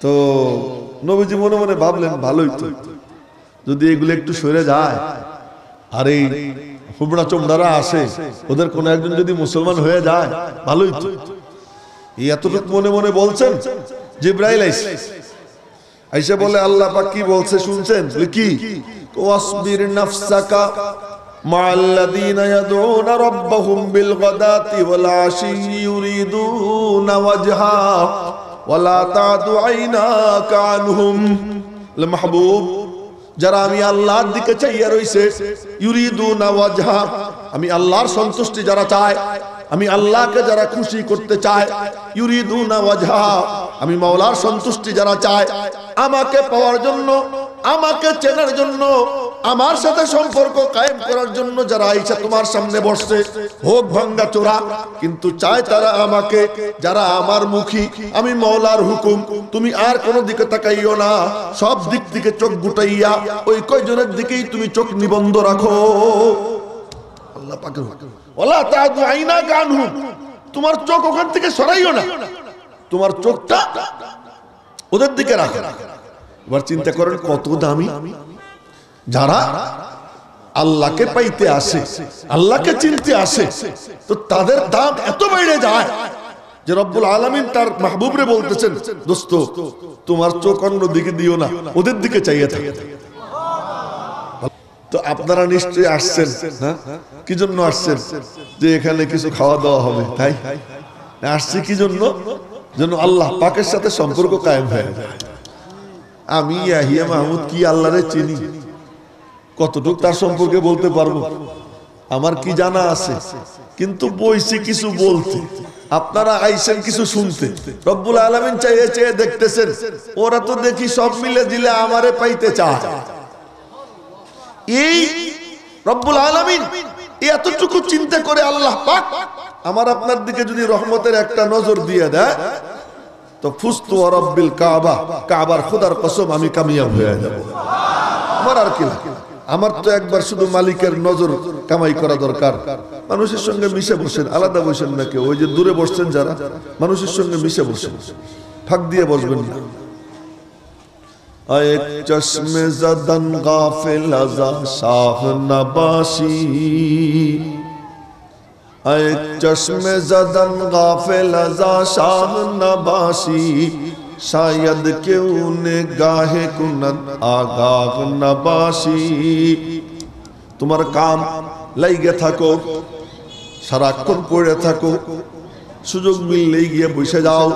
তো নবীজি মনে মনে ভাবলেন ভালোই তো, যদি এগুলো একটু সরে যায় আর এই হুবড়া চোমড়ারা আসে, ওদের কোন একজন যদি মুসলমান হয়ে যায় ভালোই তো। এই এতটুকু মনে মনে বলছেন, জিবরাইল আইসা বলে আল্লাহ পাক কি বলছে শুনছেন? কি ওয়াসবির নাফসাকা মা'আল্লাযীনা ইয়াদউনা রাব্বাহুম বিল গাদাতি ওয়াল আশি ইউরিদুনা ওয়াজহা ওয়ালা তা'দু আইনাকা আনহুম। মাহবুব, যারা আমি আল্লাহর দিকে চাইয়া রইছে, ইউরিদুনা ওয়াজহা, আমি আল্লাহর সন্তুষ্টি যারা চায়, আমি আল্লাহকে যারা খুশি করতে চায়, ইউরিদুনা ওয়াজহা, আমি মাওলার সন্তুষ্টি যারা চায়, আমাকে পাওয়ার জন্য, আমাকে চেনার জন্য, আমার সাথে সম্পর্ক কায়েম করার জন্য যারা আইসা তোমার সামনে বসছে, হোক ভাঙ্গা চোরা, কিন্তু চায় তারা আমাকে, যারা আমার মুখী, আমি মাওলার হুকুম, তুমি আর কোন দিকে তাকাইও না, সব দিক থেকে চোখ গুটাইয়া ওই কয়জনের দিকেই তুমি চোখ নিবন্ধ রাখো। আল্লাহ পাকের ওয়ালা তা'দু আইনাকা আনহুম, তোমার চোখ ওখান থেকে সরাইও না, তোমার চোখটা ওদের দিকে রাখো। এবার চিন্তা করেন কত দামি যারা আল্লাহকে পাইতে আসে, আল্লাহকে চিনতে আসে, তো তাদের দাম এত বেড়ে যায় যে রব্বুল আলামিন তার মাহবুবরে বলতেছেন, দোস্ত তোমার চোখ অন্য দিকে দিও না, ওদের দিকে চাইয়ে থাকে। তো আপনারা নিশ্চয়ই আসছেন, হ্যাঁ, কি জন্য আসছেন? যে এখানে কিছু খাওয়া দাওয়া হবে, তাই আসছি কি জন্য? যেন আল্লাহ পাকের সাথে সম্পর্ক কায়েম হয়ে যায়। আমি ইয়াহিয়া মাহমুদ কি আল্লাহরে চিনি, কতটুকু তার সম্পর্কে বলতে পারবো, আমার কি জানা আছে, কিন্তু বইছি কিছু বলতে, আপনারা আইছেন কিছু শুনতে। রব্বুল আলামিন চাইয়ে চেয়ে দেখতেছেন, ওরা তো দেখি সব মিলে দিলে আমারে পাইতে চায়। এই রব্বুল আলামিন এতটুকু চিন্তা করে আল্লাহ পাক আমার আপনার দিকে যদি রহমতের একটা নজর দিয়ে দেয়, তো ফুস্তু ওয়া রাব্বিল কাবা, কাবার খোদার কসম আমি কামিয়াব হয়ে যাব। আমার আর কি লাগে, আমার তো একবার শুধু মালিকের নজর কামাই করা দরকার। মানুষের সঙ্গে মিশে বসেন, আলাদা বসেন না কেউ, ওই যে দূরে বসছেন যারা, মানুষের সঙ্গে মিশে বসেন, ফাঁক দিয়ে বসবেন না। এক চশমে জদন গাফিল আযা শাহ নবাশি, এক চশমে জদন গাফিল আযা শাহ নবাশি, শায়দ কেউ নিগাহে কুনত আগাহ নবাশি। তোমার কাম লাইগে থাকো, সারাক্ষণ পড়ে থাকো, সুযোগ মিললেই গিয়ে বসে যাও,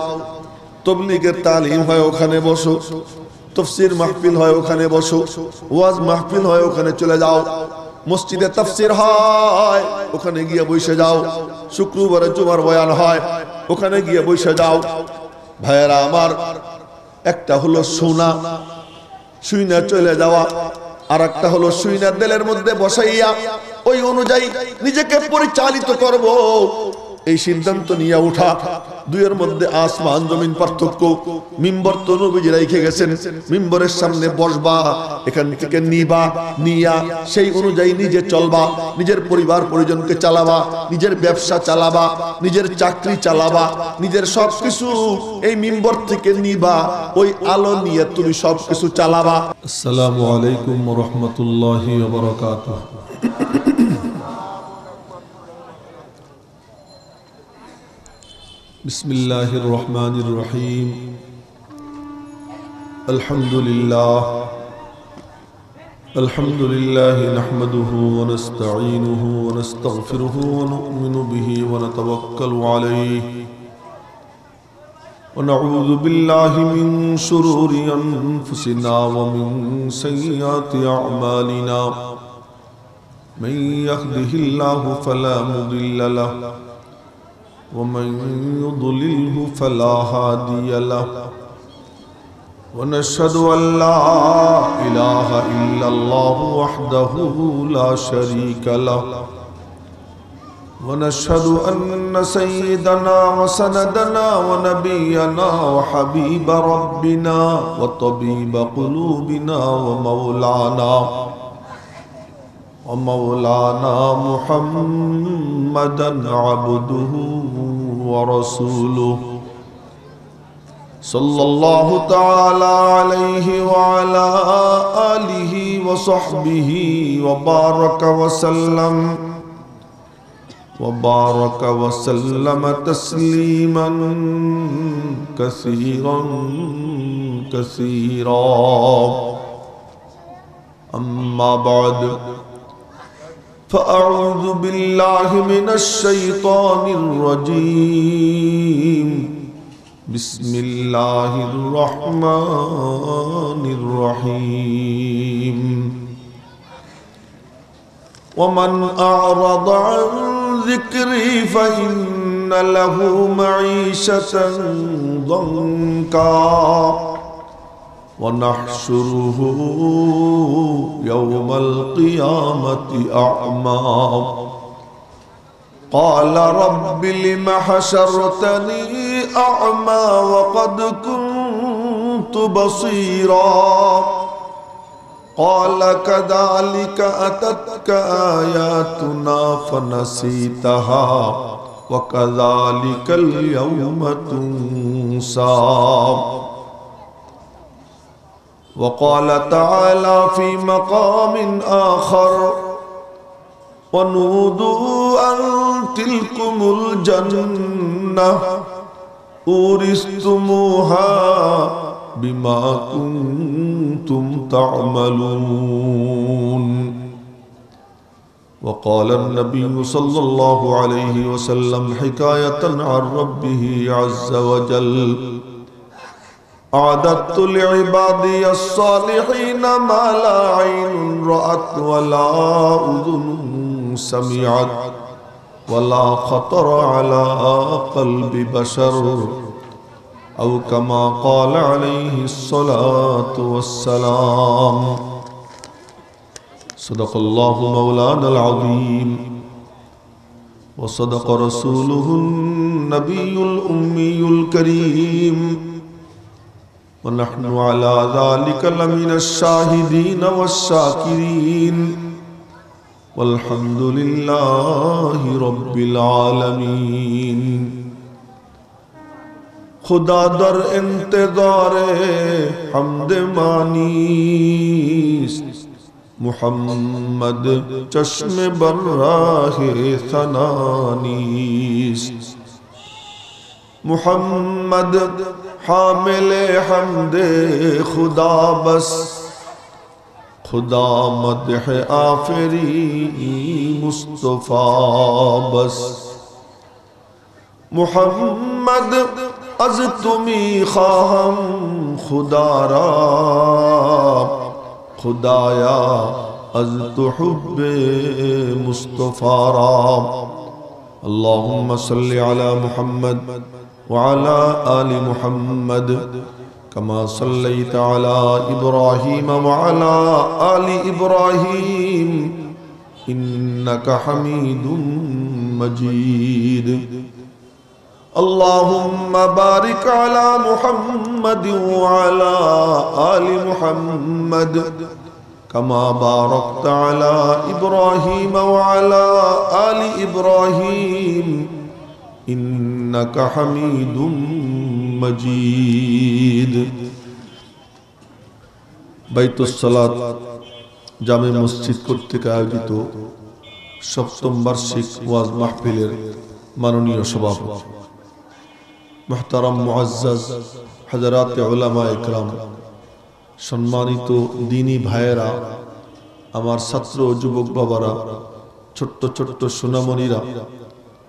তাবলীগের তালিম হয় ওখানে বসো, তাফসীর মাহফিল হয় ওখানে বসো, ওয়াজ মাহফিল হয় ওখানে চলে যাও, মসজিদে তাফসীর হয় ওখানে গিয়ে বসে যাও, শুক্রবারে জুমার বয়ান হয় ওখানে গিয়ে বসে যাও। ভাইয়েরা আমার, একটা হলো শোনা, শুইনা চলে যাওয়া, আর একটা হলো শুইনা দিলের মধ্যে বসাইয়া ওই অনুযায়ী নিজেকে পরিচালিত করব, এই সিদ্ধান্ত নিয়ে ওঠা। দুইয়ের মধ্যে আসমান জমিন পার্থক্য। মিম্বর তো নবীজি রেখে গেছেন, মিম্বরের সামনে বসবা, এখান থেকে নিবা, নিয়া সেই অনুযায়ী নিজে চলবা, নিজের পরিবার পরিজনকে চালাবা, নিজের ব্যবসা চালাবা, নিজের চাকরি চালাবা, নিজের সবকিছু এই মিম্বর থেকে নিবা, ওই আলো নিয়ে তুমি সবকিছু চালাবা। আসসালামু আলাইকুম ওয়া রাহমাতুল্লাহি ওয়া বারাকাতুহু। বিসমিল্লাহির রহমানির রহিম। আলহামদুলিল্লাহ নাহমাদুহু ওয়া নাস্তাঈনুহু ওয়া নাস্তাগফিরুহু ওয়া নু'মিনু বিহি ওয়া নাতাওয়াক্কালু আলাইহি ওয়া নাউযু বিল্লাহি মিন শুরুরি আনফুসিনা ওয়া মিন সাইয়্যাতি আ'মালিনা। মান ইয়াহদিহিল্লাহু ফালা মুদিল্লা লাহু ومن يضلله فلا هادي له ونشهد أن لا إله إلا الله وحده لا شريك له ونشهد أن سيدنا وسندنا ونبينا وحبيب ربنا وطبيب قلوبنا ومولانا محمدا عبده ورسوله सल्लल्लाहु ताला अलैहि व अला आलिहि व सहबिहि व बारक व सल्लम तस्लीमन कसीरन कसीरा। अम्मा बाद फ़अऊज़ु बिल्लाहि मिनश शैतानिर रजीम। बिस्मिल्लाहिर रहमानिर रहीम। वमन अअरद अन ज़िक्री फ़इन्न लहू मईशतन ज़ंका वनहशुरुहु यौमल क़ियामति अअमा। क़ाल रब्बि लिम हशरतनी अअमा वक़द कुन्तु बसीरा। क़ाल कज़ालिक अततक आयातुना फ़नसीतहा वकज़ालिकल यौम तुन्सा। वक़ाल तआला फ़ी मक़ामिन आख़र वनूदू अन तिलकुमुल जन्नह उरिस्तुमूहा बिमा कुन्तुम तअमलून। वक़ाल अन्नबिय्यु सल्लल्लाहु अलैहि वसल्लम हिकायतन अन रब्बिही अज़्ज़ वजल। अअदत्तु लिइबादी अस्सालिहीन मा ला ऐनुन रअत वला उज़ुनुन समिअत वला ख़तर अला क़ल्बि बशर औ कमा क़ाल अलैहिस्सलातु वस्सलाम। सदक़ल्लाहु मौलानल अज़ीम व सदक़ रसूलुहुन नबियुल उम्मियुल करीम व नहनु अला ज़ालिका लमिनश शाहिदीन वश्शाकिरीन वल्हम्दुलिल्लाहि रब्बिल आलमीन। खुदा दर इंतज़ारे हम्द मानीस मुहम्मद चश्म बर्राहे सनानीस। मुहम्मद हामिले हम्दे खुदा बस खुदा मदह आफरी मुस्तफा बस। मुहम्मद अज तुमी खाहम खुदारा खुदाया अज तो हुब्बे मुस्तफारा। अल्लाहुम्मा सल्लि अला मुहम्मद व अला आलि मुहम्मद कमा सल्लैता अला इब्राहीम व अला आलि इब्राहीम इन्नका हमीदुम मजीद। अल्लाहुम्मा बारिक अला मुहम्मद व अला आलि मुहम्मद कमा बारकता अला इब्राहीम व अला आलि इब्राहीम इन्नका हमीदुम मजीद। বাইতুস সালাত জামে মসজিদ কর্তৃক আয়োজিত সপ্তম বার্ষিক ওয়াজ মাহফিলের মাননীয় সভাপতি মুহতারাম মুআজ্জাজ হযরত উলামা ইকরাম, সম্মানিত দ্বীনী ভাইয়েরা, আমার ছাত্র যুবক বাবারা, ছোট্ট ছোট্ট সোনামণিরা,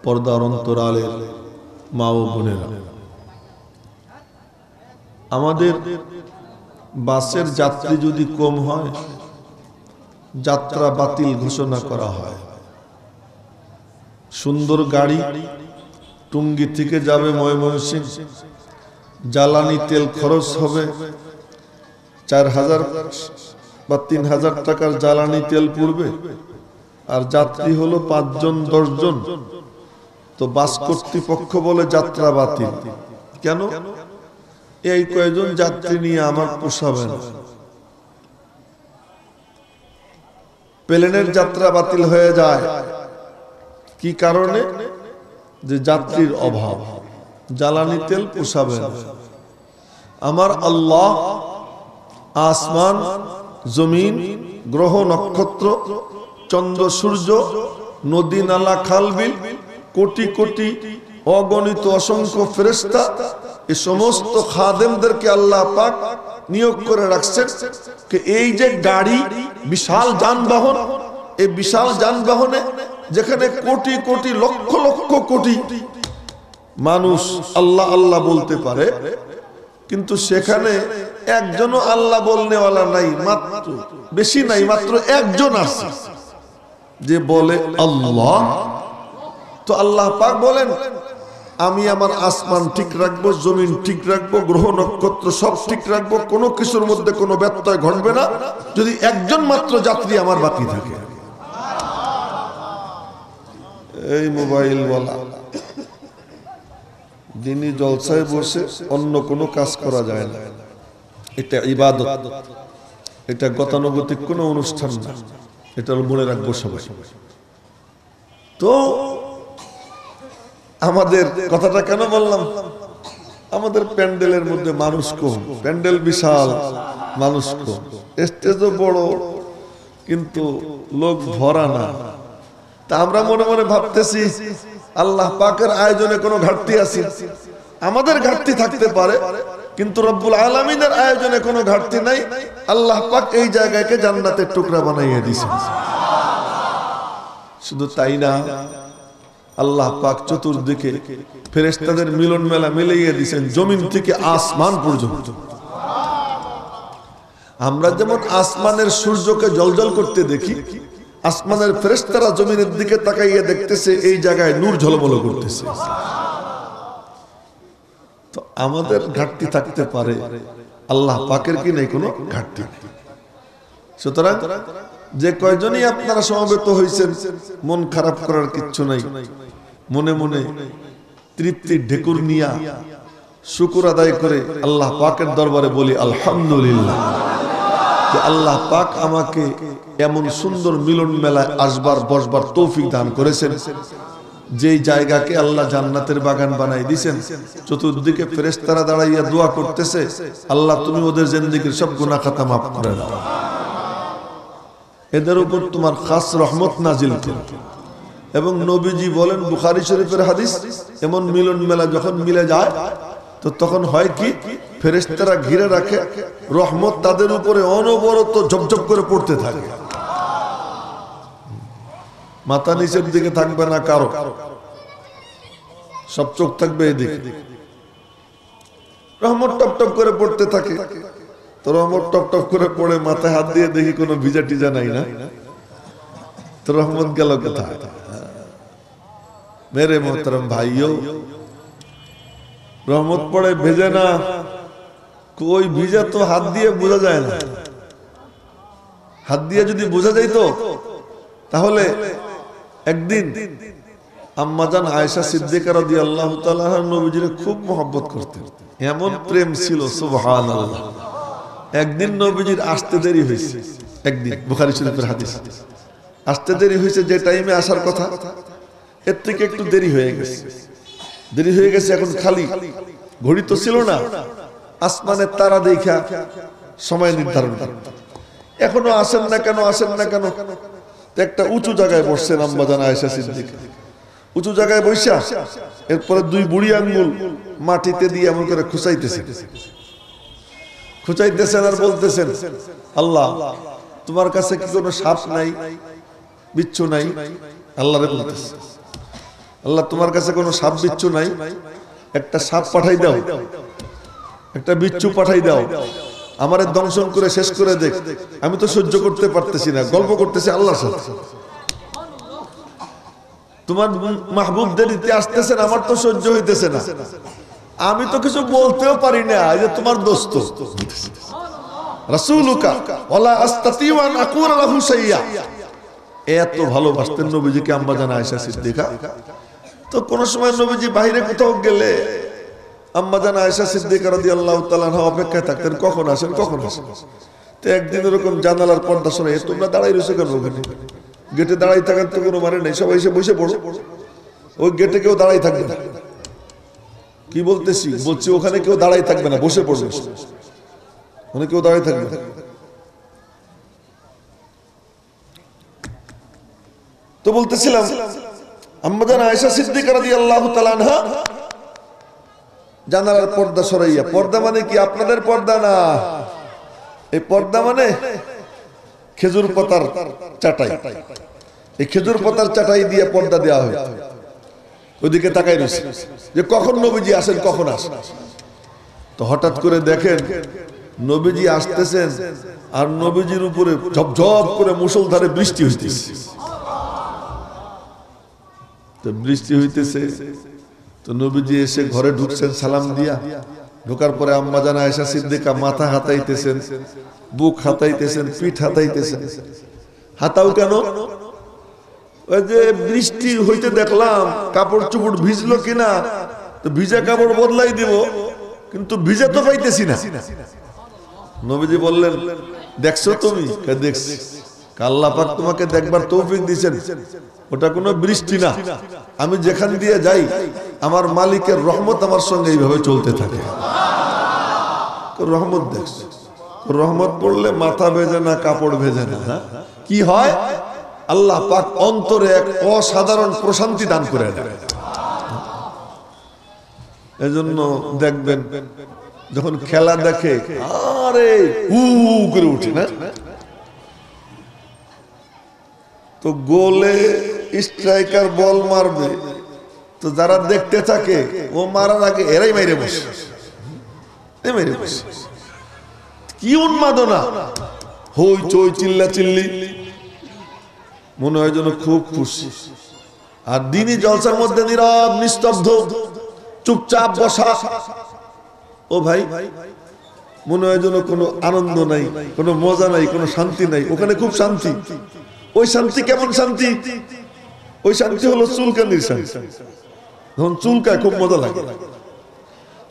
পর্দার অন্তরালের মা ও বোনেরা, আমাদের বাসের যাত্রী যদি কম হয় যাত্রা বাতিল ঘোষণা করা হয়। সুন্দর গাড়ি টুঙ্গি থেকে যাবে ময়মনসিংহ, জ্বালানি তেল খরচ হবে 4000 বা 3000 টাকার জ্বালানি তেল পড়বে, আর যাত্রী হলো 5 জন 10 জন। তো বাস কর্তৃপক্ষ বলে যাত্রা বাতিল। কেন? এই কয়েকজন যাত্রী নিয়ে আমার পোষাবে না। প্লেনের যাত্রা বাতিল হয়ে যায় কি কারণে? যে যাত্রীর অভাব, জ্বালানি তেল পোষাবে না। আমার আল্লাহ আসমান, জমিন, গ্রহ, নক্ষত্র, চন্দ্র, সূর্য, নদী, নালা, খালবিল, কোটি কোটি অগণিত অসংখ্য ফেরেশতা, এই সমস্ত খাদেমদেরকে আল্লাহ পাক নিয়োগ করে রাখছেন যে এই যে গাড়ি, বিশাল যানবাহন, এই বিশাল যানবাহনে যেখানে কোটি কোটি লক্ষ লক্ষ কোটি মানুষ আল্লাহ আল্লাহ বলতে পারে, কিন্তু সেখানে একজনও আল্লাহ বলনেওয়ালা নাই, মাত্র বেশি নাই, মাত্র একজন আছে যে বলে আল্লাহ। তো আল্লাহ পাক বলেন আমি আমার আসমান ঠিক রাখবো, জমিন ঠিক রাখবো, গ্রহ নক্ষত্র সব ঠিক রাখবো, কোনো কিছুর মধ্যে কোনো ব্যত্যয় ঘটবে না যদি একজন মাত্র যাত্রী আমার বাকি থাকে। এই মোবাইল বলা দিনী জলসায় বসে অন্য কোনো কাজ করা যায় না, এটা ইবাদত, এটা গতানুগতিক কোনো অনুষ্ঠান না, এটা মনে রাখবো সবাই। তো আমাদের কথাটা কেন বললাম, আমাদের প্যান্ডেলের মধ্যে মানুষ কম, প্যান্ডেল বিশাল, মানুষ কম, স্টেজও বড়, কিন্তু লোক ভরা না। তা আমরা মনে মনে ভাবতেছি আল্লাহ পাকের আয়োজনে কোনো ঘাটতি আছে, আমাদের ঘাটতি থাকতে পারে, কিন্তু রব্বুল আলামিনের আয়োজনে কোনো ঘাটতি নাই। আল্লাহ পাক এই জায়গাকে জান্নাতের টুকরা বানাইয়া দিয়েছেন। শুধু তাই না, আল্লাহ পাক চতুর্দিকে ফেরেশতাদের মিলন মেলা মিলিয়ে দিয়েছেন, জমিন থেকে আসমান পর্যন্ত। আমরা যেমন আসমানের সূর্যকে জ্বলজ্বল করতে দেখি, আসমানের ফেরেশতারা জমিনের দিকে তাকাইয়া দেখতেছে এই জায়গায় নূর ঝলমল করতেছে। তো আমাদের ঘাটতি থাকতে পারে, আল্লাহ পাকের কি নেই কোনো ঘাটতি। সুতরাং যে কয়জনই আপনারা সমবেত হয়েছেন, মন খারাপ করার কিচ্ছু নাই, মনে মনে তৃপ্তির ঢেকুর নিয়া শুকর আদায় করে আল্লাহ পাকের দরবারে বলি আলহামদুলিল্লাহ, যে আল্লাহ পাক আমাকে এমন সুন্দর মিলন মেলায় আসবার বসবার তৌফিক দান করেছেন, যেই জায়গাকে আল্লাহ জান্নাতের বাগান বানাই দিয়েছেন। চতুর্দিকে ফেরেশতারা দাঁড়াইয়া দোয়া করতেছে, আল্লাহ তুমি ওদের জিন্দেগীর সব গুনাহ খাতা মাফ করে দাও, এদের উপর তোমার খাস রহমত নাজিল করো। এবং নবীজি বলেন, বুখারী শরীফের হাদিস, এমন মিলন মেলা যখন মিলে যায় তো তখন হয় কি, ফেরেশতারা ঘিরে রাখে, রহমত তাদের উপরে অনবরত ঝপঝপ করে পড়তে থাকে, মাথা নিচের দিকে থাকবে না কারো, সব চোখ থাকবে এদিকে, রহমত টপ টপ করে পড়তে থাকে। তো রহমত টপ টপ করে পড়ে মাথায় হাত দিয়ে দেখি কোনো ভিজা টিজা নাই না, তো রহমত গেল কোথায়? মেরে মোহতরম ভাইও, রহমত পড়ে ভেজে না, কই ভিজা তো হাত দিয়ে বোঝা যায় না। হাত দিয়ে যদি বোঝা যাইতো তাহলে একদিন আম্মাজান আয়েশা সিদ্দিকা রাদিয়াল্লাহু তাআলা আনহা নবীজিকে খুব মহব্বত করতেন, এমন প্রেম ছিল সুবহানাল্লাহ। একদিন নবীজির আসতে দেরি হয়েছে, একদিন বুখারী শরীফের হাদিস, আসতে দেরি হয়েছে, যে টাইমে আসার কথা এর থেকে একটু দেরি হয়ে গেছে। দেরি হয়ে গেছে, এখন খালি ঘড়ি তো ছিল না, আসমানের তারা দেখা সময় নির্ধারণ করে, এখনো আসেন না কেন, আসেন না কেন? একটা উঁচু জায়গায় বসছেন আম্মাজান আয়েশা সিদ্দিকা, উঁচু জায়গায় বসা এরপরে দুই বুড়ি আঙ্গুল মাটিতে দিয়ে এমন করে খুঁচাইতেছেন আর বলতেছেন, আল্লাহ তোমার কাছে কি কোনো সাপ নাই, বিচ্ছু নাই? আল্লাহরে বলতেছে, আল্লাহ তোমার কাছে কোনো সাপ বিচ্ছু নাই, একটা সাপ পাঠাই দাও, একটা বিচ্ছু পাঠাই দাও, আমারে দংশন করে শেষ করে দেখ, আমি তো সহ্য করতে পারতেছি না। গল্প করতেছি আল্লাহর সাথে, তোমার মাহবুব দেরিতে আসতেছেন, আমার তো সহ্য হইতেছে না, আমি তো কিছু বলতেও পারি না, যে তোমার দোস্ত রাসূলুকা ওয়ালা আস্তাতিউ আন আকুলা লাহু শাইয়া। এত ভালোবাসতেন নবীজিকে আম্মাজান আয়েশা সিদ্দিকা। তো কোন সময় নবীজি বাইরে কোথাও গেলে আম্মাজান আয়েশা সিদ্দিকা রাদিয়াল্লাহু তাআলা আনহা অপেক্ষায় থাকতেন, কখন আসেন কখন আসেন। তো একদিন এরকম জানালার পর্দা সরে, তোমরা দাঁড়াই রয়েছো কেন ওখানে? গেটে দাঁড়াই থাকার তো কোনো মানে নেই, সবাই এসে বসে পড়ো। ওই গেটে কেউ দাঁড়াই থাকবে না, কি বলতেছি? বলছি ওখানে কেউ দাঁড়াই থাকবে না, বসে পড়বে, ওখানে কেউ দাঁড়াই থাকবে না। তো বলতেছিলাম আম্মা জান আয়েশা সিদ্দিকা রাদিয়াল্লাহু তাআলা আনহা জানালার পর্দা সরাইয়া, পর্দা মানে কি আপনাদের পর্দা না, এই পর্দা মানে খেজুর পাতার চাটাই, এই খেজুর পাতার চাটাই দিয়ে পর্দা দেওয়া হয়। ওদিকে তাকাই রয়েছে যে কখন নবীজি আসেন, কখন আসেন। তো হঠাৎ করে দেখেন নবীজি আসতেছেন আর নবীজির উপরে ঝপঝপ করে মুষলধারে বৃষ্টি হইতেছে। তো বৃষ্টি হইতেছে, তো নবীজি এসে ঘরে ঢুকছেন সালাম দিয়া। ঢোকার পরে আম্মা জান আয়েশা সিদ্দিকা মাথা হাতাইতেছেন, বুক হাতাইতেছেন, পিঠ হাতাইতেছেন। হাতাও কেন? ওই যে বৃষ্টি হইতে দেখলাম কাপড় চোপড় ভিজলো কিনা, তো ভিজা কাপড় বদলাই দিব, কিন্তু ভিজা তো পাইতেছি না। নবীজি বললেন দেখছো তুমি? দেখছি। আল্লাহ পাক তোমাকে দেখবার তৌফিক দিয়েছেন, ওটা কোনো বৃষ্টি না, আমি যেখান দিয়ে যাই আমার মালিকের রহমত আমার সঙ্গে এইভাবে চলতে থাকে। রহমত দেখছো, রহমত পড়লে মাথা ভেজে না, কাপড় ভেজে না, কি হয়? আল্লাহ পাক অন্তরে এক অসাধারণ প্রশান্তি দান করে দেয়। এজন্য দেখবেন যখন খেলা দেখে আরে হু করে উঠে না, তো গোলে স্ট্রাইকার বল মারবে, তো যারা দেখতে থাকে ও মারার আগে এরাই মেরে বসে, কি উন্মাদনা, হই চই চিল্লা চিল্লি, মনে হয় যেন খুব খুশি। আর দিনই জলসার মধ্যে নীরব নিস্তব্ধ চুপচাপ বসা, ও ভাই মনে হয় যেন কোনো আনন্দ নাই, কোনো মজা নাই, কোনো শান্তি নাই। ওখানে খুব শান্তি। ওই শান্তি কেমন শান্তি? ওই শান্তি হলো চুলকানির শান্তি। যখন চুলকায় খুব মজা লাগে,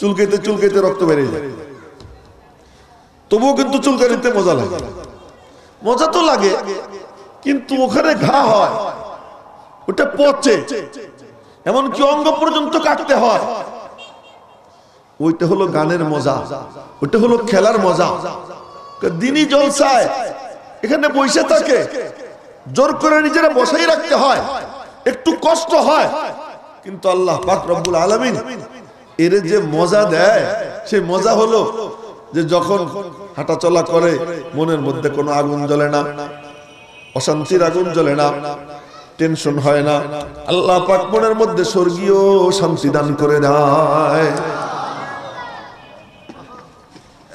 চুলকাইতে চুলকাইতে রক্ত বেরিয়ে যায়, তবুও কিন্তু চুলকানিতে মজা লাগে। মজা তো লাগে, কিন্তু ওখানে ঘা হয়, ওটা পচে, এমনকি অঙ্গ পর্যন্ত কাটতে হয়। ওইটা হলো গানের মজা, ওটা হলো খেলার মজা। দিনই জলসায় এখানে বসে থাকে, জোর করে নিজেরা বসাই রাখতে হয়, একটু কষ্ট হয়, কিন্তু আল্লাহ পাক রব্বুল আলামিন এর যে মজা দেয়, সেই মজা হলো যে যখন হাঁটা চলা করে মনের মধ্যে কোনো আগুন জ্বলে না, অশান্তির আগুন জ্বলে না, টেনশন হয় না। আল্লাহ পাক মনের মধ্যে স্বর্গীয় শান্তি দান করে দেয়।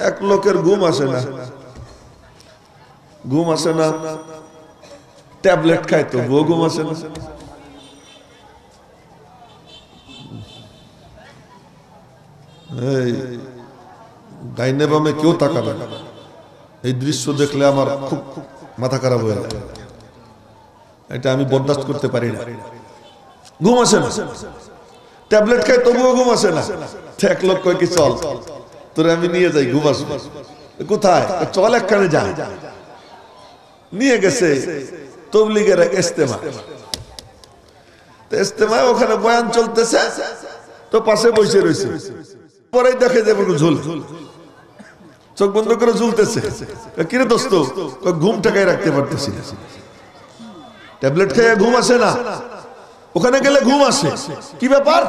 এক লোকের ঘুম আসে না, ঘুম আসে না, ট্যাবলেট খায় তো ঘুম আসে না। এই ডাইনে বামে কেউ তাকাবে না, এই দৃশ্য দেখলে আমার খুব মাথা খারাপ হয়ে যায়, এটা আমি বরদাস্ত করতে পারি না। ঘুম আসে না, ট্যাবলেট খায় তবুও ঘুম আসে না। এক লোক কয় কি চল তোরে আমি নিয়ে যাই, ঘুম আসবে। কোথায়? চল একখানে যাই। নিয়ে গেছে তবলিগের ইজতেমা, ইজতেমায় ওখানে বয়ান চলতেছে, তো পাশে বসে রয়েছে, পরে দেখে যে ঝুল, চোখ বন্ধ করে ঝুলতেছে। কিরে দোস্ত? ঘুম ঠেকাই রাখতে পারতেছি না, ট্যাবলেট খেয়ে ঘুম আসে না, ওখানে গেলে ঘুম আসে। কি ব্যাপার?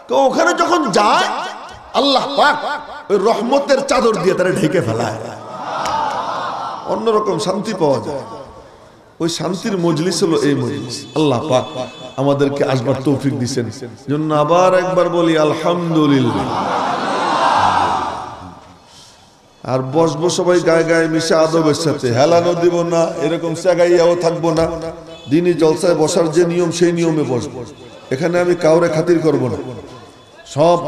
তো ওখানে যখন যায় আল্লাহ পাক ওই রহমতের চাদর দিয়ে তারা ঢেকে ফেলায়, অন্যরকম শান্তি পাওয়া যায়। ওই শান্তির মজলিস হলো এই মজলিস। আল্লাহ পাক আমাদেরকে আসবার তৌফিক দিয়েছেন, জন্য আবার একবার বলি আলহামদুলিল্লাহ। আর বসবো সবাই গায়ে গায়ে মিশে আদবের সাথে, হেলানো দিব না, এরকম জায়গায়ও থাকবো না। দিনই জলসায় বসার যে নিয়ম সেই নিয়মে বসবো। এখানে আমি কাউরে খাতির করব না, সব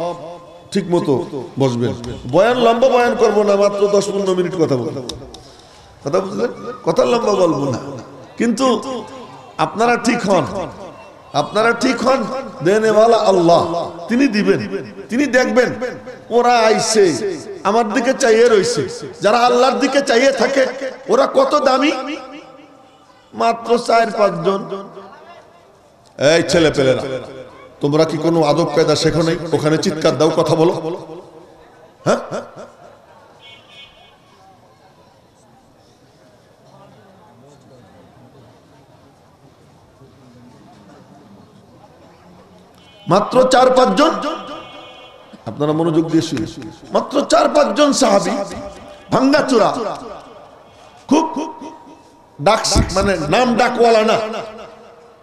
ঠিক মতো বসবেন। বয়ান লম্বা বয়ান করবো না, মাত্র 10-15 মিনিট কথা বলবো। কথা বুঝলেন? কথা লম্বা বলবো না, কিন্তু আপনারা ঠিক হন, আপনারা ঠিক হন। দেনেওয়ালা আল্লাহ, তিনি দিবেন, তিনি দেখবেন। ওরা আইছে আমার দিকে চাইয়ে রয়েছে, যারা আল্লাহর দিকে চাইয়ে থাকে ওরা কত দামি। মাত্র 4-5 জন এই ছেলে পেলেরা তোমরা কি কোনো আদব কায়দা শেখো নাই? ওখানে চিৎকার দাও, কথা বলো। হ্যাঁ, মাত্র 4-5 জন, আপনারা মনোযোগ দিয়ে শুনুন, মাত্র 4-5 জন সাহাবী, ভাঙ্গাচোরা, খুব ডাক মানে নাম ডাকওয়ালা না,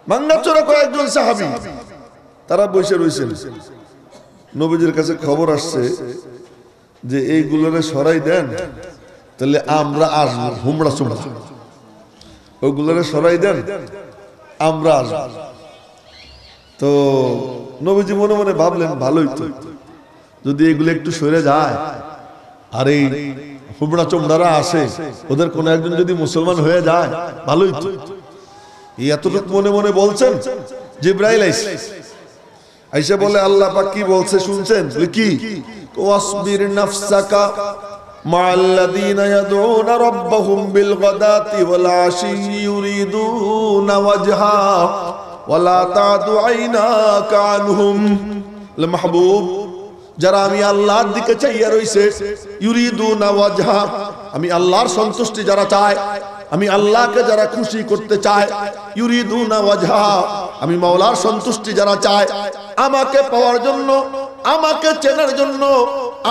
ভাঙ্গাচোরা কয়েকজন সাহাবী, তারা বসে রয়েছেন। নবীজির কাছে খবর আসছে যে এইগুলোরে সরাই দেন, তাহলে আমরা আসবো, হুমড়া চুমড়া, ওইগুলোরে সরাই দেন, আমরা আসবো। তো নবীজি মনে মনে ভাবলেন, ভালোই তো, যদি এগুলো একটু সরে যায়, আর এই হুবড়া চোমড়ারা আসে, ওদের কোন একজন যদি মুসলমান হয়ে যায়, ভালোই তো। এতটুকু মনে মনে বলছেন, জিবরাইল আইসা বলে, আল্লাহ পাক কি বলছে শুনছেন? কি, ওয়াসবির নাফসাকা মা'আল্লাযীনা ইয়াদউনা রাব্বাহুম বিল গাদাতি ওয়াল আশি ইউরিদুনা ওয়াজহা ওয়ালা তাদু আইনাকা আনহুম। মাহবুব, যারা আমি আল্লাহর দিকে চাইয়া রইছে, ইউরিদুনা ওয়াজহা, আমি আল্লাহর সন্তুষ্টি যারা চায়, আমি আল্লাহকে যারা খুশি করতে চায়, ইউরিদুনা ওয়াজহা, আমি মাওলার সন্তুষ্টি যারা চায়, আমাকে পাওয়ার জন্য, আমাকে চেনার জন্য,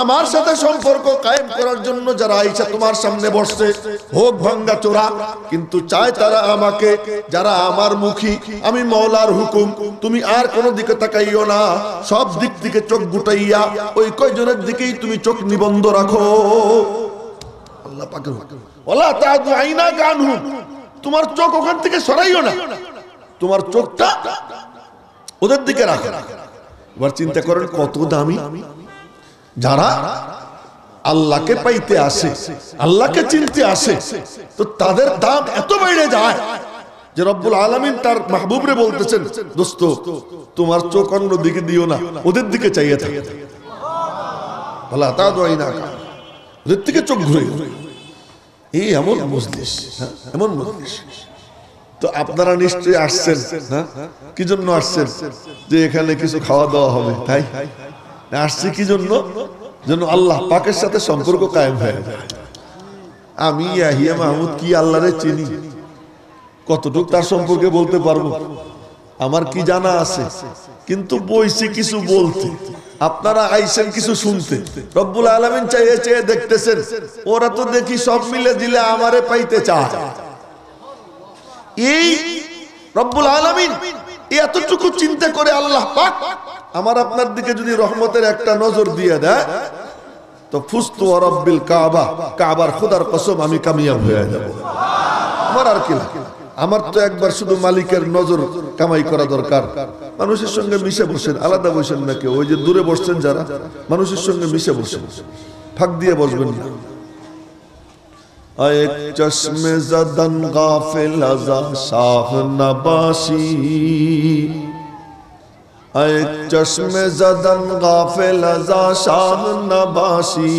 আমার সাথে সম্পর্ক কায়েম করার জন্য যারা আইসা তোমার সামনে বসছে, হোক ভাঙ্গা চোরা, কিন্তু চায় তারা আমাকে, যারা আমার মুখী, আমি মাওলার হুকুম, তুমি আর কোনো দিকে তাকাইও না, সব দিক থেকে চোখ গুটাইয়া ওই কয়জনের দিকেই তুমি চোখ নিবন্ধ রাখো। আল্লাহ পাকের হুকুম, ওয়ালা তাদু আইনাকা আনহুম, তোমার চোখ ওখান থেকে সরাইও না, তোমার চোখটা ওদের দিকে রাখো। এবার চিন্তা করেন কত দামি যারা আল্লাহকে পাইতে আসে, আল্লাহকে চিনতে আসে, তো তাদের দাম এত বেড়ে যায় যে রব্বুল আলামিন তার মাহবুবরে বলতেছেন, দোস্ত তোমার চোখ অন্য দিকে দিও না, ওদের দিকে চাইয়ে থাকে। আল্লাহ তাআলা আইনাকা, ওদের দিকে চোখ ঘুরে। এই এমন মজলিস, এমন মজলিস। তো আপনারা নিশ্চয়ই আসছেন, হ্যাঁ, কি জন্য আসছেন? যে এখানে কিছু খাওয়া দাওয়া হবে, তাই আসছি কি জন্য? যেন আল্লাহ পাকের সাথে সম্পর্ক কায়েম হয়ে যায়। আমি ইয়াহিয়া মাহমুদ কি আল্লাহরে চিনি, কতটুকু তার সম্পর্কে বলতে পারবো, আমার কি জানা আছে, কিন্তু বইছি কিছু বলতে, আপনারা আইছেন কিছু শুনতে। রব্বুল আলামিন চাইয়ে চেয়ে দেখতেছেন, ওরা তো দেখি সব মিলে দিলে আমারে পাইতে চায়। এই রব্বুল আলামিন এতটুকু চিন্তা করে আল্লাহ পাক আমার আপনার দিকে যদি রহমতের একটা নজর দিয়ে দেয়, তো ফুস্তু ওয়া রাব্বিল কাবা, কাবার খোদার কসম আমি কামিয়াব হয়ে যাব। আমার আর কি লাগে, আমার তো একবার শুধু মালিকের নজর কামাই করা দরকার। মানুষের সঙ্গে মিশে বসেন, আলাদা বসেন না কেউ, ওই যে দূরে বসছেন যারা, মানুষের সঙ্গে মিশে বসেন, ফাঁক দিয়ে বসবেন না। এক চশমে জদন গাফিল আযা শাহ নবাশি, এক চশমে জদন গাফিল আযা শাহ নবাশি,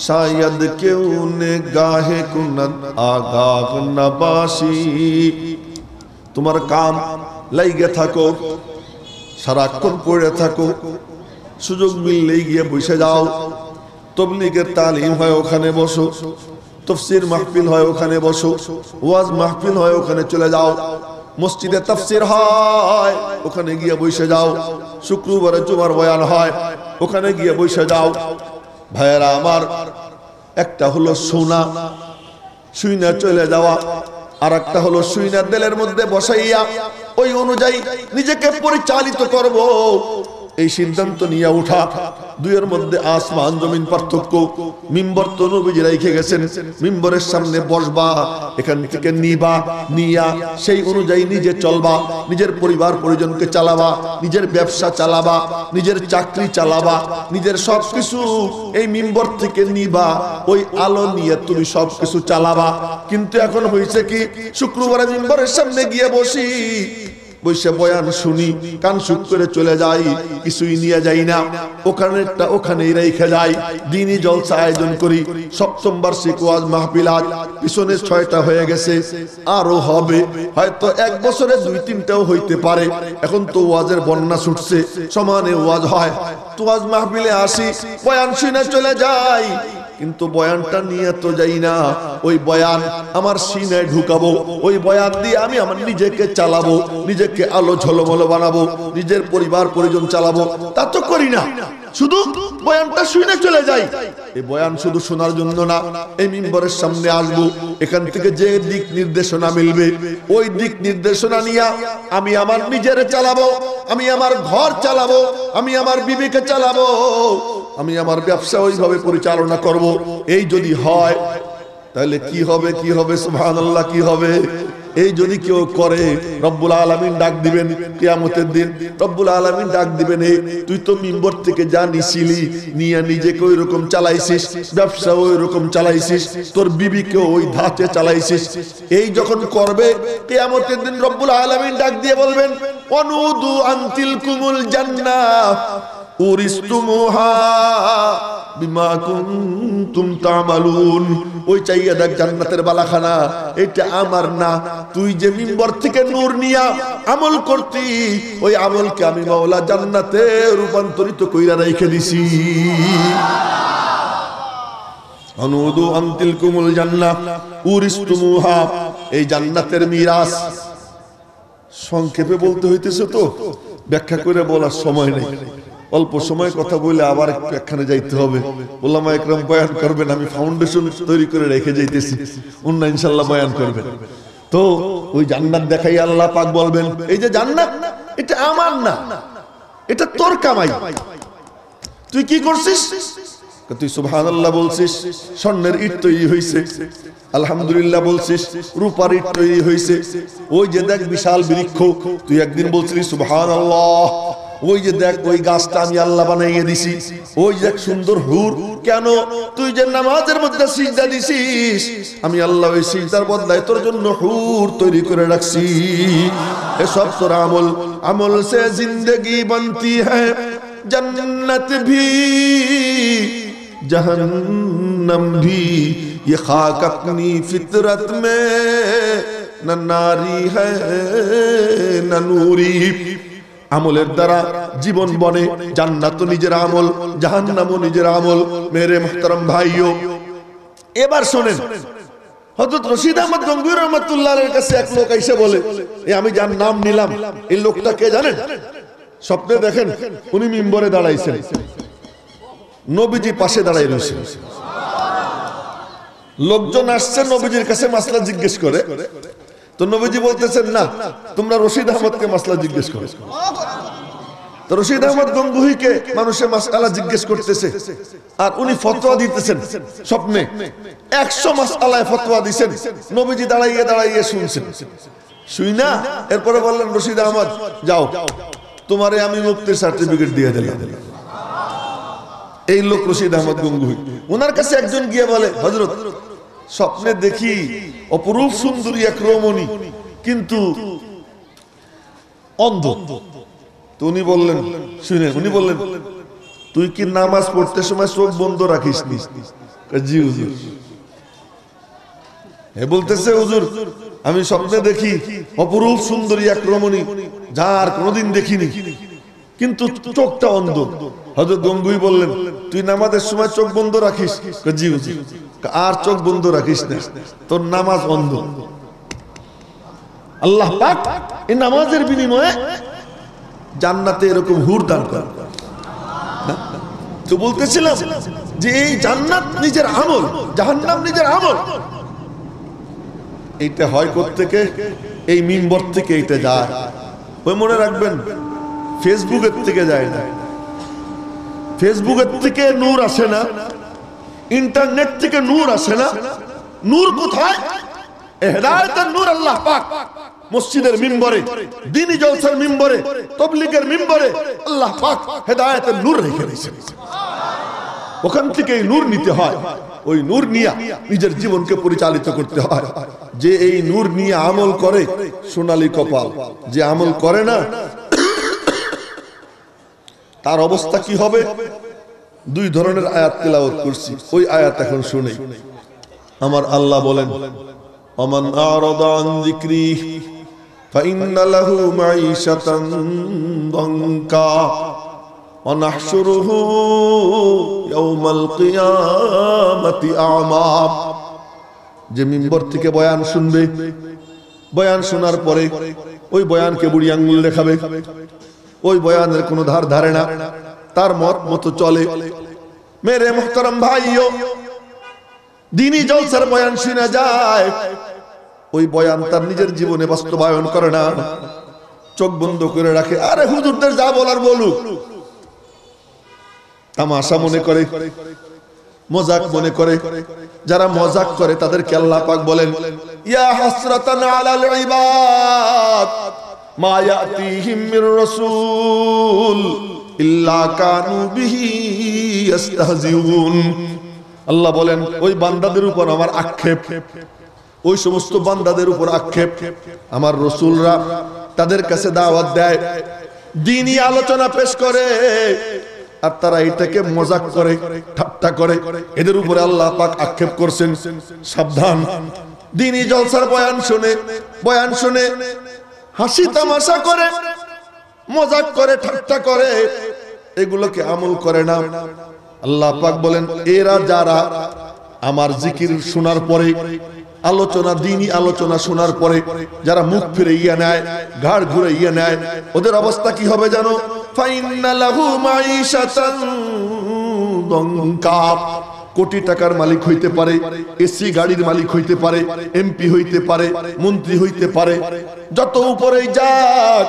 শায়দ কেউ নিগাহে কুনত আগাহ নবাশি। তোমার কাম লাইগে থাকো, সারাক্ষণ পড়ে থাকো, সুযোগ মিললেই গিয়ে বসে যাও, তাবলীগের তালিম হয় ওখানে বসো, তাফসীর মাহফিল হয় ওখানে বসো, ওয়াজ মাহফিল হয় ওখানে চলে যাও, মসজিদে তাফসীর হয় ওখানে গিয়ে বসে যাও, শুক্রবারে জুমার বয়ান হয় ওখানে গিয়ে বসে যাও। ভাইয়েরা আমার, একটা হলো শোনা, শুইনা চলে যাওয়া, আর একটা হলো শুইনা দিলের মধ্যে বসাইয়া ওই অনুযায়ী নিজেকে পরিচালিত করব, এই সিদ্ধান্ত নিয়ে উঠা। দুইয়ের মধ্যে আসমান জমিন পার্থক্য। মিম্বর তো নবীজি রেখে গেছেন, মিম্বরের সামনে বসবা, এখান থেকে নিবা, নিয়া সেই অনুযায়ী নিজে চলবা, নিজের পরিবার পরিজনকে চালাবা, নিজের ব্যবসা চালাবা, নিজের চাকরি চালাবা, নিজের সবকিছু এই মিম্বর থেকে নিবা, ওই আলো নিয়ে তুমি সবকিছু চালাবা। কিন্তু এখন হয়েছে কি, শুক্রবারে মিম্বরের সামনে গিয়ে বসি, বসে বয়ান শুনি, কান সুখ করে চলে যাই, কিছুই নিয়ে যাই না, ওখানেরটা ওখানেই রেখে যাই। দিনই জলসা আয়োজন করি, সপ্তম বার্ষিক ওয়াজ মাহফিল আজ পিছনে 6টা হয়ে গেছে, আরো হবে, হয়তো 1 বছরে 2-3টাও হইতে পারে। এখন তো ওয়াজের বন্যা ছুটছে, সমানে ওয়াজ হয়, তো ওয়াজ মাহফিলে আসি, বয়ান শুনে চলে যাই, কিন্তু বয়ানটা নিয়ে তো যাই না। ওই বয়ান আমার সিনায় ঢুকাবো, ওই বয়ান দিয়ে আমি আমার নিজেকে চালাবো, নিজেকে আলো ঝলমলো বানাবো, নিজের পরিবার পরিজন চালাবো, তা তো করি না। শুধু বয়ানটা শুনে চলে যাই। এই বয়ান শুধু শোনার জন্য না, এই মিম্বরের সামনে আসবো, এখান থেকে যে দিক নির্দেশনা মিলবে ওই দিক নির্দেশনা নিয়ে আমি আমার নিজের চালাবো, আমি আমার ঘর চালাবো, আমি আমার বিবেকে চালাবো, আমি আমার ব্যবসা ওইভাবে পরিচালনা করব। এই যদি হয় তাহলে কি হবে, কি হবে, সুবহানাল্লাহ, কি হবে? এই যদি কেউ করে, রব্বুল আলামিন ডাক দিবেন কিয়ামতের দিন, রব্বুল আলামিন ডাক দিবেন, এই তুই তো মিম্বর থেকে যা নিছিলি, নিয়ে নিজেকে ওই রকম চালাইছিস, ব্যবসা ওই রকম চালাইছিস, তোর বিবিকে ওই ধাঁচে চালাইছিস। এই যখন করবে, কিয়ামতের দিন রব্বুল আলামিন ডাক দিয়ে বলবেন, অনুদু আনতিল কুমুল জান্নাহ উরিস্তুমুহা বিমা কুনতুম তা'মালুন। ওই চাইয়া দেখ জান্নাতের বালাখানা, এটা আমার না, তুই যে মিম্বর থেকে নূর নিয়া আমল করতি, ওই আমলকে আমি মাওলা জান্নাতে রূপান্তরিত কইরা রেখে দিছি। অনুদু আনতিল কুমুল জান্নাহ উরিস্তুমুহা, এই জান্নাতের মিরাস। সংক্ষেপে বলতে হইতেছে তো, ব্যাখ্যা করে বলার সময় নেই, অল্প সময় কথা বলে আবার একখানে যাইতে হবে। উলামা একরাম বয়ান করবেন, আমি ফাউন্ডেশন তৈরি করে রেখে যাইতেছি, উন্না ইনশাআল্লাহ বয়ান করবেন। তো ওই জান্নাত দেখাই আল্লাহ পাক বলবেন, এই যে জান্নাত, এটা আমার না, এটা তোর কামাই, তুই কি করছিস? তুই সুবহানাল্লাহ বলছিস, স্বর্ণের ইট তৈরি হইছে, আলহামদুলিল্লাহ বলছিস, রূপার ইট তৈরি হইছে। ওই যে দেখ বিশাল বৃক্ষ, তুই একদিন বলছিস সুবহানাল্লাহ। ওই যে দেখ ওই গাছটা আমি আল্লাহ বানাইয়ে দিছি, ওই দেখ সুন্দর হুর, কেন? তুই যে নামাজের মধ্যে সিজদা দিছিস, আমি আল্লাহ ওই সিজদার বদলায় তোর জন্য হুর তৈরি করে রাখছি। এসব তোর আমল, আমল সে জিন্দগি বনতি হ্যায়, जन्नत भी जहन्नम भी, ये खाक अपनी फितरत में न नारी है न नूरी। আমলের দ্বারা জীবন বনে, জান্নাত নিজের আমল, জাহান্নামও নিজের আমল। মেরে মুহতারাম ভাইও, এবার শোনেন, হযরত রশিদ আহমদ গঙ্গুহি রাহমাতুল্লাহ আলাইহির কাছে এক লোক এসে বলে, এই আমি যার নাম নিলাম, এই লোকটা কে জানেন? স্বপ্নে দেখেন উনি মিম্বরে দাঁড়াইছেন, নবীজি পাশে দাঁড়াই রয়েছেন। লোকজন আসছে নবীজির কাছে মাসলা জিজ্ঞেস করে, তো নবীজি বলতেছেন, না, তোমরা রশিদ আহমদকে মাসলা জিজ্ঞেস করো। তো রশিদ আহমদ গঙ্গুহিকে মানুষের মাসআলা জিজ্ঞেস করতেছে, আর উনি ফতোয়া দিতেছেন স্বপ্নে। 100 মাসআলায় ফতোয়া দিবেন, নবীজি দাঁড়াইয়ে দাঁড়াইয়ে শুনছেন। শুই না এরপরে বললেন, রশিদ আহমদ যাও, তোমারে আমি মুফতির সার্টিফিকেট দিয়ে দিলাম। এই লোক রশিদ আহমদ গঙ্গুহি। ওনার কাছে একজন গিয়ে বলে, হযরত, স্বপ্নে দেখি অপরূপ সুন্দরী এক রমণী, কিন্তু অন্ধ। তো উনি বললেন, শুনেন, উনি বললেন, তুই কি নামাজ পড়তে সময় চোখ বন্ধ রাখিস নি? জি হুজুর। এ বলতেছে, হুজুর, আমি স্বপ্নে দেখি অপরূপ সুন্দরী এক রমণী, যার কোনোদিন দেখিনি, কিন্তু চোখটা অন্ধ। হযরত গঙ্গুহি বললেন, তুই নামাজের সময় চোখ বন্ধ রাখিস? জি হুজুর। আর চোখ বন্ধ রাখিস না, তোর নামাজ অন্ধ। আল্লাহ পাক এই নামাজের বিনিময়ে জান্নাতে এরকম হুর দান করেন। তো বলতেছিলাম যে এই জান্নাত নিজের আমল, জাহান্নাম নিজের আমল। এইটা হয় কোত্থেকে? এই মিম্বর থেকে এইটা যায়। ওই মনে রাখবেন, ফেসবুকের থেকে যায় না, ফেসবুকের থেকে নূর আসে না, ইন্টারনেট থেকে নূর আসে না। নূর কোথায়? হেদায়েতের নূর আল্লাহ পাক মসজিদের মিম্বরে, দ্বীনি জলসার মিম্বরে, তাবলীগের মিম্বরে আল্লাহ পাক হেদায়েতের নূর রেখে দিয়েছেন। ওখান থেকে এই নূর নিতে হয়, ওই নূর নিয়ে নিজের জীবনকে পরিচালিত করতে হয়। যে এই নূর নিয়ে আমল করে সোনালী কপাল, যে আমল করে না তার অবস্থা কি হবে? দুই ধরনের আয়াত তেলাওয়াত করছি, ওই আয়াত এখন শুনে। আমার আল্লাহ বলেন, ওমান আরাদা আন যিকরি ফাইন্না লাহু মাঈশাতান দানকা ওয়া নাহশুরুহু ইয়াওমাল কিয়ামাতি আ'মা। যে মিম্বর থেকে বয়ান শুনবে, বয়ান শোনার পরে ওই বয়ানকে বুড়ি আঙ্গুল দেখাবে, ওই বয়ানের কোনো ধার ধারে না, তার মত মতো চলে। মেরে মুহতারাম ভাইও, দ্বীনি জলসার বয়ান শুনে যায়, ওই বয়ান তার নিজের জীবনে বাস্তবায়ন করে না, চোখ বন্ধ করে রাখে। আরে হুজুরদের যা বলার বলুক, তামাশা মনে করে, মজাক মনে করে। যারা মজাক করে তাদেরকে আল্লাহ পাক বলেন, ইয়া হাসরাতান আলাল ইবাদ মা ইয়াতিহিম মির রাসূল ইল্লা কানু বিহি ইস্তাহজিউন। আল্লাহ বলেন, ওই বান্দাদের উপর আমার আক্ষেপ, ওই সমস্ত বান্দাদের উপর আক্ষেপ। আমার রাসূলরা তাদের কাছে দাওয়াত দেয়, দ্বীনি আলোচনা পেশ করে, আর তারা এটাকে মজাক করে, ঠাট্টা করে। এদের উপরে আল্লাহ পাক আক্ষেপ করছেন, সাবধান। দ্বীনি জলসার বয়ান শুনে হাসি তামাশা করে, মজাক করে, ঠাট্টা করে, এগুলোকে আমল করে না। আল্লাহ পাক বলেন, এরা যারা আমার জিকির শোনার পরে, আলোচনা, দ্বীনি আলোচনা শোনার পরে যারা মুখ ফিরে ইয়ে নেয়, ঘাড় ঘুরে ইয়ে নেয়, ওদের অবস্থা কি হবে জানো? ফাইন্না লাহু মাঈশাতান দানকা। কোটি টাকার মালিক হইতে পারে, এসি গাড়ির মালিক হইতে পারে, এমপি হইতে পারে, মন্ত্রী হইতে পারে, যত উপরেই যাক,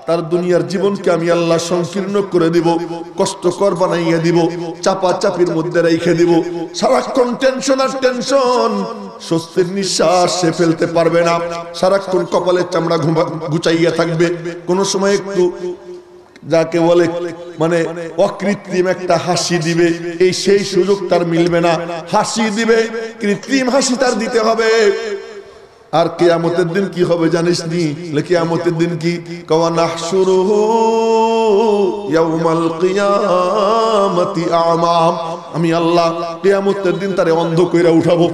তার দুনিয়ার জীবনকে আমি আল্লাহ সংকীর্ণ করে দিব, কষ্টকর বানাইয়া দিব, চাপা চাপির মধ্যে রেখে দিব। সারাক্ষণ টেনশন আর টেনশন, স্বস্তির নিঃশ্বাস সে ফেলতে পারবে না। সারাক্ষণ কপালের চামড়া গুচাইয়া থাকবে। কোন সময় একটু যাকে বলে মানে অকৃত্রিম একটা হাসি দিবে, এই সেই সুযোগ তার মিলবে না। হাসি দিবে, কৃত্রিম হাসি তার দিতে হবে। আর কিয়ামতের দিন কি হবে জানিস নি? কিয়ামতের দিন কি? ওয়া নাহশুরুহু ইয়াওমাল কিয়ামাতি আ'মা। আমি আল্লাহ কিয়ামতের দিন তারে অন্ধ কইরা উঠাবো।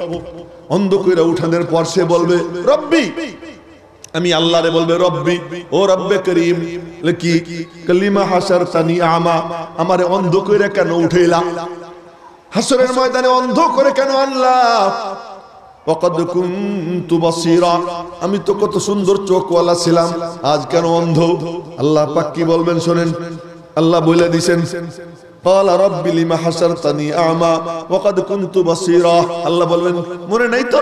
অন্ধ কইরা উঠানোর পর সে বলবে, রব্বি, আমি আল্লাহরে বলবে, রব্বি, ও রব্বে করিম, কি কালিমা হাসারতানি আ'মা, আমারে অন্ধ কইরা কেন উঠাইলা? হাসরের ময়দানে অন্ধ করে কেন আনলা? ওয়াকাদ কুনতু বাসীরা, আমি তো কত সুন্দর চোখওয়ালা ছিলাম, আজ কেন অন্ধ? আল্লাহ পাক কি বলবেন শুনেন। আল্লাহ বলে দিবেন, ক্বালা রাব্বি লিমা হাসারতানি আ'মা ওয়াকাদ কুনতু বাসীরা। আল্লাহ বলবেন, মনে নাই তো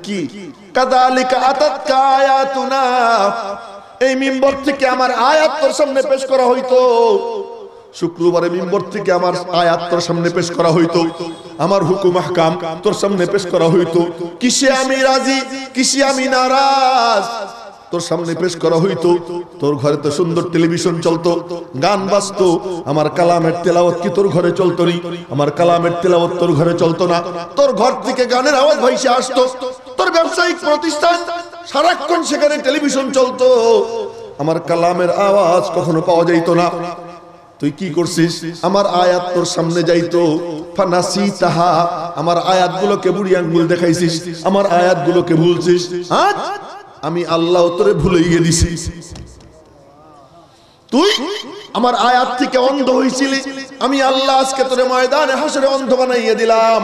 কি? কাযালিকা আতাতকা আয়াতুনা, এই মিম্বর থেকে আমার আয়াত তোর সামনে পেশ করা হইতো। শুক্রবারে মিম্বর থেকে আমার আয়াত তোর সামনে পেশ করা হইতো, আমার হুকুম আহকাম তোর সামনে পেশ করা হইতো। কিসে আমি রাজি, কিসে আমি নারাজ, তোর সামনে পেশ করা হইতো। তোর ঘরে তো সুন্দর টেলিভিশন চলতো, গান বাজতো, আমার কালামের তেলাওয়াত কি তোর ঘরে চলতো নি? আমার কালামের তেলাওয়াত তোর ঘরে চলতো না। তোর ঘর থেকে গানের আওয়াজ ভাইসে আসতো। তোর ব্যবসায়িক প্রতিষ্ঠান, সারাক্ষণ সেখানে টেলিভিশন চলতো, আমার কালামের আওয়াজ কখনো পাওয়া যাইতো না। তুই কি করছিস? আমার আয়াত তোর সামনে যাইতো, ফানাসিতাহা, আমার আয়াতগুলোকে বুড়ি আঙ্গুল দেখাইছিস, আমার আয়াতগুলোকে ভুলছিস। আজ আমি আল্লাহ তোরে ভুলে গিয়ে দিছি। তুই আমার আয়াত থেকে অন্ধ হইছিলি, আমি আল্লাহ আজকে তোরে ময়দানে হাসরে অন্ধ বানাইয়া দিলাম।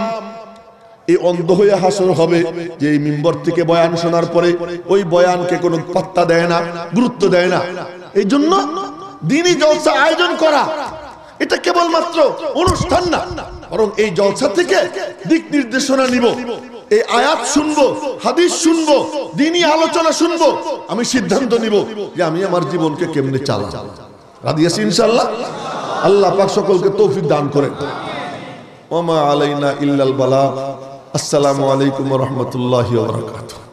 এই অন্ধ হয়ে হাসর হবে যে এই মিম্বর থেকে বয়ান শোনার পরে ওই বয়ানকে কোনো পাত্তা দেয় না, গুরুত্ব দেয় না। এই জন্য দ্বীনি জলসা আয়োজন করা, এটা কেবলমাত্র অনুষ্ঠান না, বরং এই জলসা থেকে দিক নির্দেশনা নিব। এই আয়াত শুনবো, হাদিস শুনবো, দ্বীনি আলোচনা শুনবো, আমি সিদ্ধান্ত নিব যে আমি আমার জীবনকে কেমনে চালাবো। রাজি আছি ইনশাআল্লাহ? আল্লাহ পাক সকলকে তৌফিক দান করেন। ওয়া মা আলাইনা ইল্লাল বালাগ। আসসালামু আলাইকুম ওয়া রাহমাতুল্লাহি ওয়া বারাকাতুহু।